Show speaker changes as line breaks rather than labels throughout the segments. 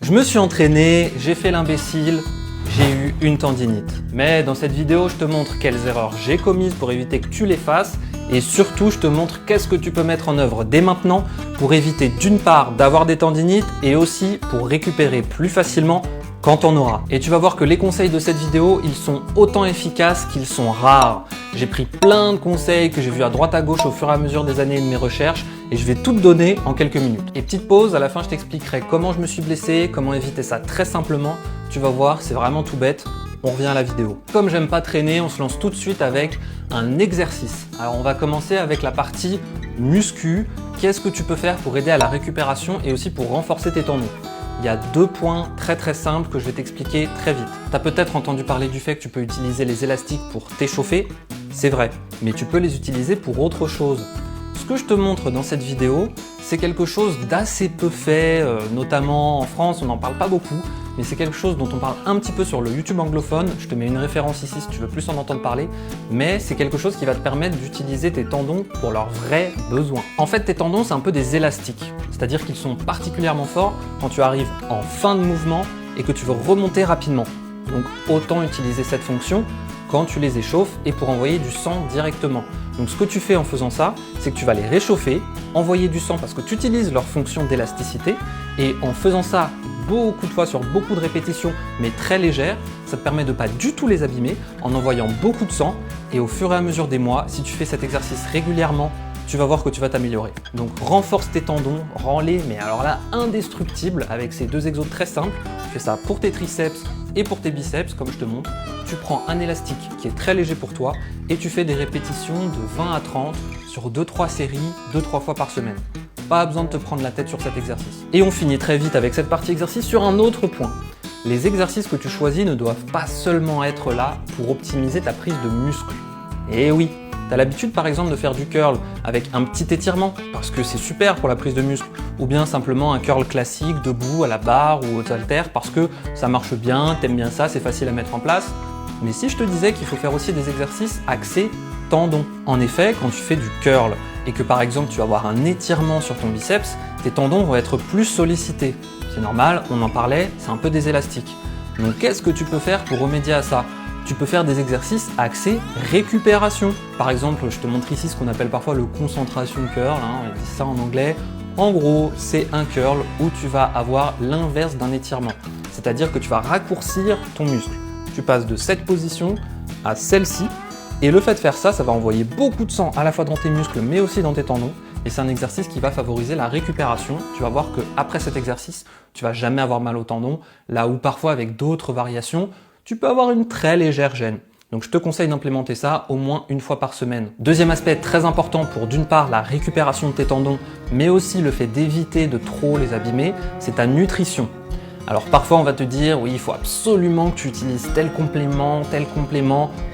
Je me suis entraîné, j'ai fait l'imbécile, j'ai eu une tendinite. Mais dans cette vidéo, je te montre quelles erreurs j'ai commises pour éviter que tu les fasses et surtout, je te montre qu'est-ce que tu peux mettre en œuvre dès maintenant pour éviter d'une part d'avoir des tendinites et aussi pour récupérer plus facilement quand on aura. Et tu vas voir que les conseils de cette vidéo, ils sont autant efficaces qu'ils sont rares. J'ai pris plein de conseils que j'ai vus à droite à gauche au fur et à mesure des années de mes recherches et je vais tout te donner en quelques minutes. Et petite pause, à la fin je t'expliquerai comment je me suis blessé, comment éviter ça très simplement. Tu vas voir, c'est vraiment tout bête. On revient à la vidéo. Comme j'aime pas traîner, on se lance tout de suite avec un exercice. Alors on va commencer avec la partie muscu. Qu'est-ce que tu peux faire pour aider à la récupération et aussi pour renforcer tes tendons? Il y a deux points très simples que je vais t'expliquer très vite. Tu as peut-être entendu parler du fait que tu peux utiliser les élastiques pour t'échauffer. C'est vrai, mais tu peux les utiliser pour autre chose. Ce que je te montre dans cette vidéo, c'est quelque chose d'assez peu fait, notamment en France, on n'en parle pas beaucoup, mais c'est quelque chose dont on parle un petit peu sur le YouTube anglophone. Je te mets une référence ici si tu veux plus en entendre parler, mais c'est quelque chose qui va te permettre d'utiliser tes tendons pour leurs vrais besoins. En fait, tes tendons, c'est un peu des élastiques, c'est-à-dire qu'ils sont particulièrement forts quand tu arrives en fin de mouvement et que tu veux remonter rapidement. Donc autant utiliser cette fonction quand tu les échauffes et pour envoyer du sang directement. Donc ce que tu fais en faisant ça, c'est que tu vas les réchauffer, envoyer du sang parce que tu utilises leur fonction d'élasticité et en faisant ça beaucoup de fois sur beaucoup de répétitions mais très légères, ça te permet de pas du tout les abîmer en envoyant beaucoup de sang et au fur et à mesure des mois, si tu fais cet exercice régulièrement, tu vas voir que tu vas t'améliorer. Donc renforce tes tendons, rends-les, mais alors là, indestructibles avec ces deux exos très simples. Tu fais ça pour tes triceps et pour tes biceps, comme je te montre. Tu prends un élastique qui est très léger pour toi et tu fais des répétitions de 20 à 30 sur 2-3 séries, 2-3 fois par semaine. Pas besoin de te prendre la tête sur cet exercice. Et on finit très vite avec cette partie exercice sur un autre point. Les exercices que tu choisis ne doivent pas seulement être là pour optimiser ta prise de muscle. Et oui, tu as l'habitude par exemple de faire du curl avec un petit étirement parce que c'est super pour la prise de muscle ou bien simplement un curl classique debout à la barre ou aux haltères parce que ça marche bien, t'aimes bien ça, c'est facile à mettre en place. Mais si je te disais qu'il faut faire aussi des exercices axés tendons. En effet, quand tu fais du curl et que par exemple tu vas avoir un étirement sur ton biceps, tes tendons vont être plus sollicités. C'est normal, on en parlait, c'est un peu des élastiques. Donc qu'est-ce que tu peux faire pour remédier à ça? Tu peux faire des exercices axés récupération. Par exemple, je te montre ici ce qu'on appelle parfois le concentration curl, on dit ça en anglais. En gros, c'est un curl où tu vas avoir l'inverse d'un étirement. C'est-à-dire que tu vas raccourcir ton muscle. Tu passes de cette position à celle-ci. Et le fait de faire ça, ça va envoyer beaucoup de sang à la fois dans tes muscles mais aussi dans tes tendons. Et c'est un exercice qui va favoriser la récupération. Tu vas voir qu'après cet exercice, tu vas jamais avoir mal aux tendons. Là où parfois avec d'autres variations, tu peux avoir une très légère gêne. Donc je te conseille d'implémenter ça au moins une fois par semaine. Deuxième aspect très important pour d'une part la récupération de tes tendons, mais aussi le fait d'éviter de trop les abîmer, c'est ta nutrition. Alors parfois on va te dire oui il faut absolument que tu utilises tel complément.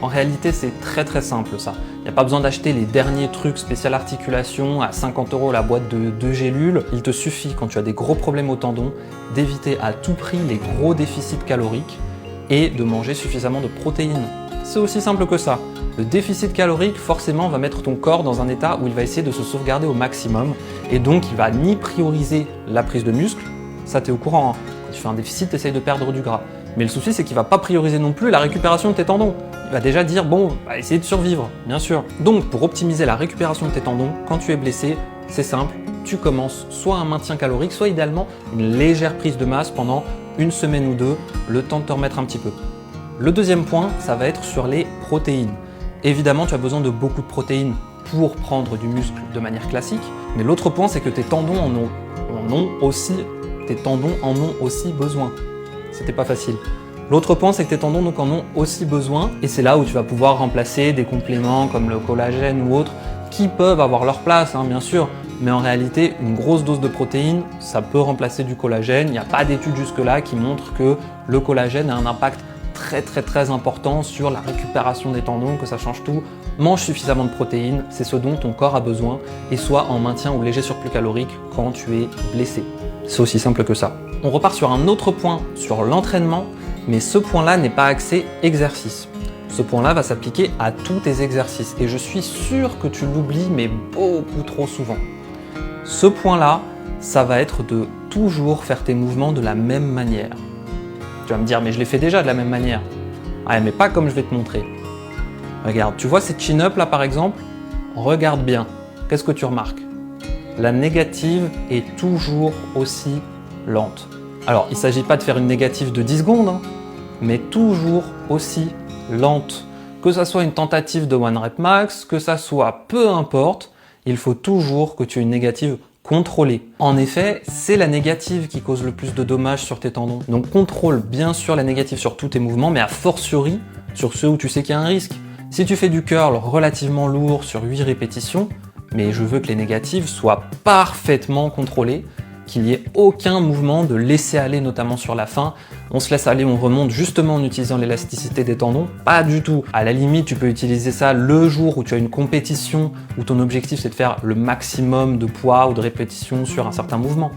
En réalité c'est très simple ça. Il n'y a pas besoin d'acheter les derniers trucs spécial articulation à 50 € la boîte de 2 gélules. Il te suffit quand tu as des gros problèmes aux tendons d'éviter à tout prix les gros déficits caloriques et de manger suffisamment de protéines. C'est aussi simple que ça. Le déficit calorique forcément va mettre ton corps dans un état où il va essayer de se sauvegarder au maximum et donc il va ni prioriser la prise de muscle, ça t'es au courant, hein. Quand tu fais un déficit, tu essayes de perdre du gras. Mais le souci c'est qu'il va pas prioriser non plus la récupération de tes tendons. Il va déjà dire bon, va essayer de survivre, bien sûr. Donc pour optimiser la récupération de tes tendons, quand tu es blessé, c'est simple, tu commences soit un maintien calorique, soit idéalement une légère prise de masse pendant une semaine ou deux, le temps de te remettre un petit peu. Le deuxième point, ça va être sur les protéines. Évidemment, tu as besoin de beaucoup de protéines pour prendre du muscle de manière classique, mais l'autre point, c'est que tes tendons en ont aussi besoin. C'était pas facile. L'autre point, c'est que tes tendons donc, en ont aussi besoin, et c'est là où tu vas pouvoir remplacer des compléments comme le collagène ou autres, qui peuvent avoir leur place, bien sûr, mais en réalité, une grosse dose de protéines, ça peut remplacer du collagène. Il n'y a pas d'études jusque-là qui montrent que le collagène a un impact très important sur la récupération des tendons, que ça change tout. Mange suffisamment de protéines, c'est ce dont ton corps a besoin, et sois en maintien ou léger surplus calorique quand tu es blessé. C'est aussi simple que ça. On repart sur un autre point, sur l'entraînement, mais ce point-là n'est pas axé exercice. Ce point-là va s'appliquer à tous tes exercices, et je suis sûr que tu l'oublies, mais beaucoup trop souvent. Ce point-là, ça va être de toujours faire tes mouvements de la même manière. Tu vas me dire, mais je les fais déjà de la même manière. Ouais, mais pas comme je vais te montrer. Regarde, tu vois cette chin-up là par exemple? Regarde bien. Qu'est-ce que tu remarques? La négative est toujours aussi lente. Alors, il ne s'agit pas de faire une négative de 10 secondes, hein, mais toujours aussi lente. Que ça soit une tentative de one rep max, que ça soit peu importe, il faut toujours que tu aies une négative contrôlée. En effet, c'est la négative qui cause le plus de dommages sur tes tendons. Donc contrôle bien sûr la négative sur tous tes mouvements, mais a fortiori sur ceux où tu sais qu'il y a un risque. Si tu fais du curl relativement lourd sur 8 répétitions, mais je veux que les négatives soient parfaitement contrôlées, qu'il n'y ait aucun mouvement de laisser aller, notamment sur la fin. On se laisse aller, on remonte justement en utilisant l'élasticité des tendons. Pas du tout. À la limite, tu peux utiliser ça le jour où tu as une compétition, où ton objectif c'est de faire le maximum de poids ou de répétitions sur un certain mouvement.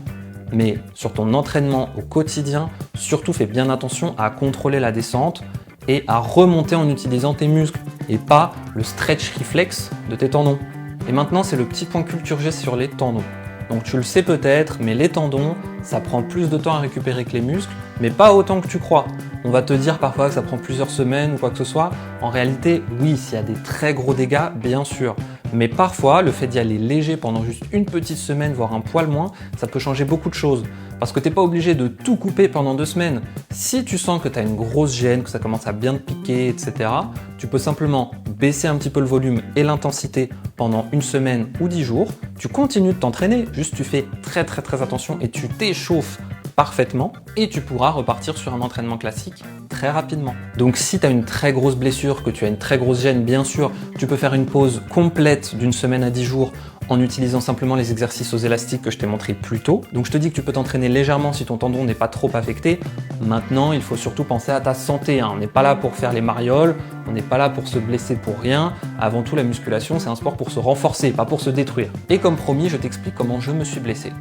Mais sur ton entraînement au quotidien, surtout fais bien attention à contrôler la descente et à remonter en utilisant tes muscles et pas le stretch reflex de tes tendons. Et maintenant, c'est le petit point culture G sur les tendons. Donc tu le sais peut-être, mais les tendons, ça prend plus de temps à récupérer que les muscles, mais pas autant que tu crois. On va te dire parfois que ça prend plusieurs semaines ou quoi que ce soit. En réalité, oui, s'il y a des très gros dégâts, bien sûr. Mais parfois, le fait d'y aller léger pendant juste une petite semaine, voire un poil moins, ça peut changer beaucoup de choses. Parce que tu n'es pas obligé de tout couper pendant 2 semaines. Si tu sens que tu as une grosse gêne, que ça commence à bien te piquer, etc., tu peux simplement baisser un petit peu le volume et l'intensité pendant 1 semaine ou 10 jours. Tu continues de t'entraîner, juste tu fais très attention et tu t'échauffes parfaitement et tu pourras repartir sur un entraînement classique très rapidement. Donc si tu as une très grosse blessure, que tu as une très grosse gêne, bien sûr, tu peux faire une pause complète d'1 semaine à 10 jours en utilisant simplement les exercices aux élastiques que je t'ai montré plus tôt. Donc je te dis que tu peux t'entraîner légèrement si ton tendon n'est pas trop affecté. Maintenant, il faut surtout penser à ta santé, hein. On n'est pas là pour faire les marioles, on n'est pas là pour se blesser pour rien. Avant tout, la musculation, c'est un sport pour se renforcer, pas pour se détruire. Et comme promis, je t'explique comment je me suis blessé.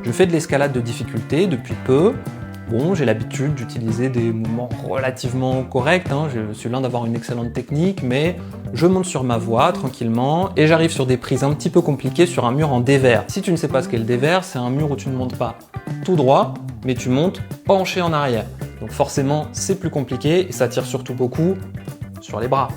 Je fais de l'escalade de difficulté depuis peu. Bon, j'ai l'habitude d'utiliser des mouvements relativement corrects, hein. Je suis loin d'avoir une excellente technique, mais je monte sur ma voie tranquillement et j'arrive sur des prises un petit peu compliquées sur un mur en dévers. Si tu ne sais pas ce qu'est le dévers, c'est un mur où tu ne montes pas tout droit, mais tu montes penché en arrière. Donc forcément, c'est plus compliqué et ça tire surtout beaucoup sur les bras.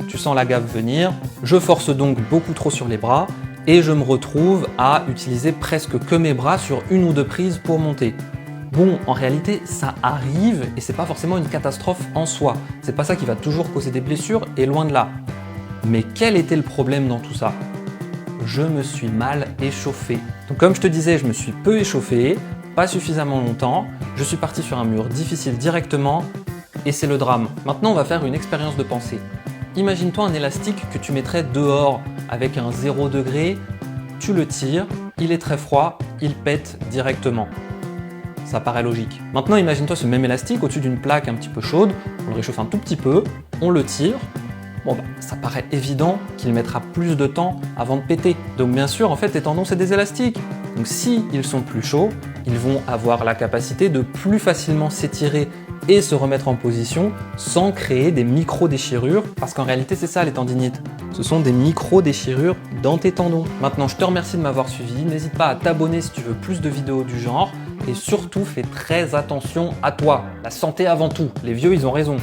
Tu sens la gaffe venir, je force donc beaucoup trop sur les bras et je me retrouve à utiliser presque que mes bras sur 1 ou 2 prises pour monter. Bon, en réalité, ça arrive et c'est pas forcément une catastrophe en soi. C'est pas ça qui va toujours causer des blessures et loin de là. Mais quel était le problème dans tout ça? Je me suis mal échauffé. Donc comme je te disais, je me suis peu échauffé, pas suffisamment longtemps, je suis parti sur un mur difficile directement et c'est le drame. Maintenant, on va faire une expérience de pensée. Imagine-toi un élastique que tu mettrais dehors avec un 0 degré, tu le tires, il est très froid, il pète directement. Ça paraît logique. Maintenant, imagine-toi ce même élastique au-dessus d'une plaque un petit peu chaude, on le réchauffe un tout petit peu, on le tire. Bon, ça paraît évident qu'il mettra plus de temps avant de péter. Donc bien sûr, en fait, tes tendons, c'est des élastiques. Donc si ils sont plus chauds, ils vont avoir la capacité de plus facilement s'étirer et se remettre en position sans créer des micro-déchirures, parce qu'en réalité, c'est ça les tendinites. Ce sont des micro-déchirures dans tes tendons. Maintenant, je te remercie de m'avoir suivi. N'hésite pas à t'abonner si tu veux plus de vidéos du genre. Et surtout, fais très attention à toi. La santé avant tout. Les vieux, ils ont raison.